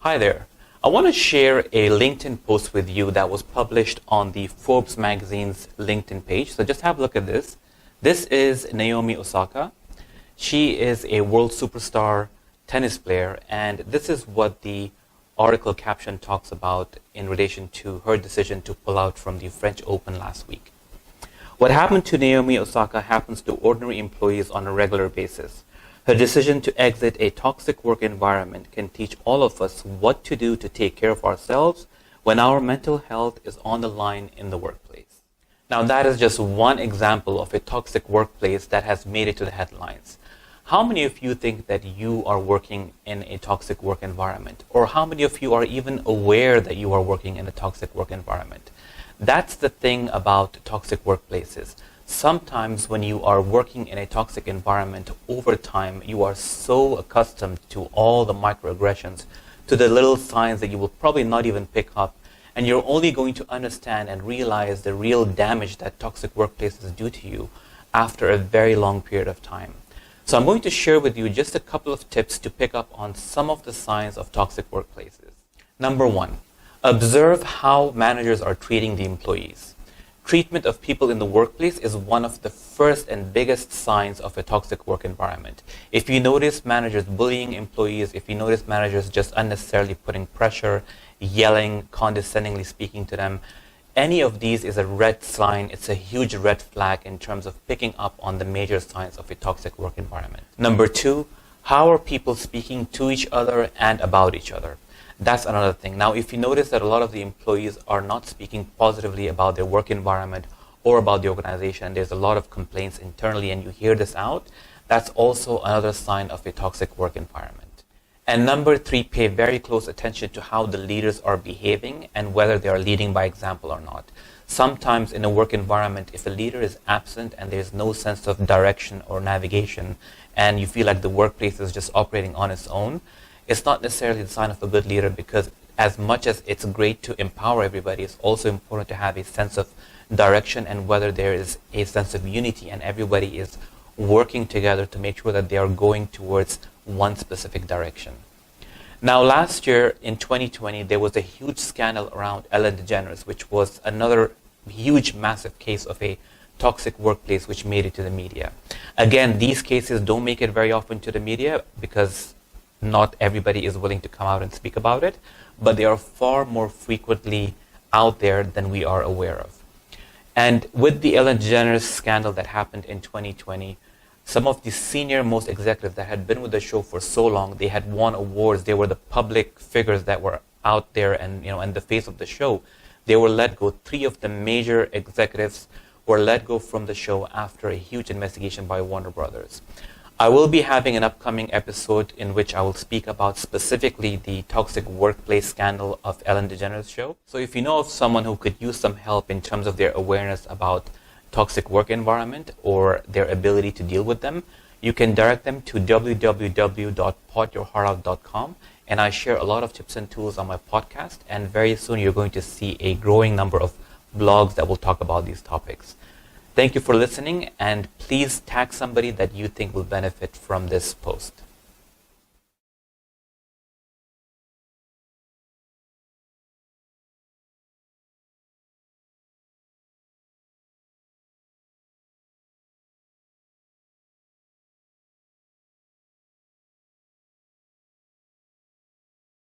Hi there. I want to share a LinkedIn post with you that was published on the Forbes magazine's LinkedIn page. So just have a look at this. This is Naomi Osaka. She is a world superstar tennis player, and this is what the article caption talks about in relation to her decision to pull out from the French Open last week. What happened to Naomi Osaka happens to ordinary employees on a regular basis. Her decision to exit a toxic work environment can teach all of us what to do to take care of ourselves when our mental health is on the line in the workplace. Now, that is just one example of a toxic workplace that has made it to the headlines. How many of you think that you are working in a toxic work environment? Or how many of you are even aware that you are working in a toxic work environment? That's the thing about toxic workplaces. Sometimes when you are working in a toxic environment, over time, you are so accustomed to all the microaggressions, to the little signs that you will probably not even pick up, and you're only going to understand and realize the real damage that toxic workplaces do to you after a very long period of time. So I'm going to share with you just a couple of tips to pick up on some of the signs of toxic workplaces. Number one, observe how managers are treating the employees. Treatment of people in the workplace is one of the first and biggest signs of a toxic work environment. If you notice managers bullying employees, if you notice managers just unnecessarily putting pressure, yelling, condescendingly speaking to them, any of these is a red sign. It's a huge red flag in terms of picking up on the major signs of a toxic work environment. Number two, how are people speaking to each other and about each other? That's another thing. Now, if you notice that a lot of the employees are not speaking positively about their work environment or about the organization, there's a lot of complaints internally and you hear this out, that's also another sign of a toxic work environment. And number three, pay very close attention to how the leaders are behaving and whether they are leading by example or not. Sometimes in a work environment, if a leader is absent and there's no sense of direction or navigation, and you feel like the workplace is just operating on its own, it's not necessarily the sign of a good leader, because as much as it's great to empower everybody, it's also important to have a sense of direction and whether there is a sense of unity and everybody is working together to make sure that they are going towards one specific direction. Now, last year in 2020, there was a huge scandal around Ellen DeGeneres, which was another huge, massive case of a toxic workplace which made it to the media. Again, these cases don't make it very often to the media because not everybody is willing to come out and speak about it, but they are far more frequently out there than we are aware of. And with the Ellen DeGeneres scandal that happened in 2020, some of the senior most executives that had been with the show for so long, they had won awards, they were the public figures that were out there and the face of the show, they were let go. 3 of the major executives were let go from the show after a huge investigation by Warner Brothers. I will be having an upcoming episode in which I will speak about specifically the toxic workplace scandal of Ellen DeGeneres' show. So if you know of someone who could use some help in terms of their awareness about toxic work environment or their ability to deal with them, you can direct them to www.podyourheartout.com, and I share a lot of tips and tools on my podcast, and very soon you're going to see a growing number of blogs that will talk about these topics. Thank you for listening, and please tag somebody that you think will benefit from this post.